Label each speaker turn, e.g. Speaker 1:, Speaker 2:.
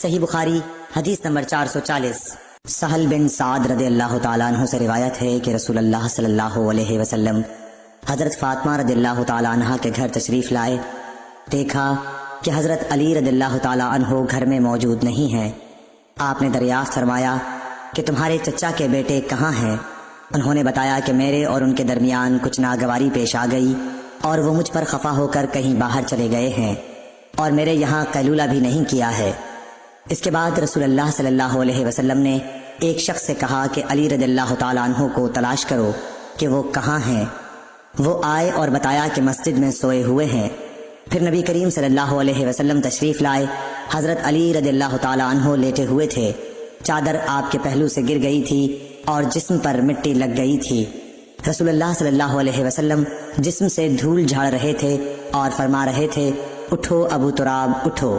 Speaker 1: सही बुखारी हदीस नंबर 440। सहल बिन साद रदियल्लाहु ताला अन्हु से रिवायत है कि रसूलुल्लाह सल्लल्लाहु अलैहि वसल्लम हज़रत फ़ातिमा रदियल्लाहु ताला अन्हा के घर तशरीफ़ लाए। देखा कि हज़रत अली रदियल्लाहु ताला अन्हु घर में मौजूद नहीं हैं। आपने दरियाफ़्त फरमाया कि तुम्हारे चचा के बेटे कहाँ हैं? उन्होंने बताया कि मेरे और उनके दरमियान कुछ नागवारी पेश आ गई और वो मुझ पर खफा होकर कहीं बाहर चले गए हैं और मेरे यहाँ कैलूला भी नहीं किया है। इसके बाद रसूलुल्लाह सल्लल्लाहु अलैहि वसल्लम ने एक शख्स से कहा कि अली रदियल्लाहु ताला अन्हु को तलाश करो कि वो कहाँ हैं। वो आए और बताया कि मस्जिद में सोए हुए हैं। फिर नबी करीम सल्लल्लाहु अलैहि वसल्लम तशरीफ़ लाए। हज़रत अली रदियल्लाहु ताला अन्हु लेटे हुए थे। चादर आपके पहलू से गिर गई थी और जिस्म पर मिट्टी लग गई थी। रसूलुल्लाह सल्लल्लाहु अलैहि वसल्लम जिस्म से धूल झाड़ रहे थे और फरमा रहे थे, उठो अबू तुराब उठो।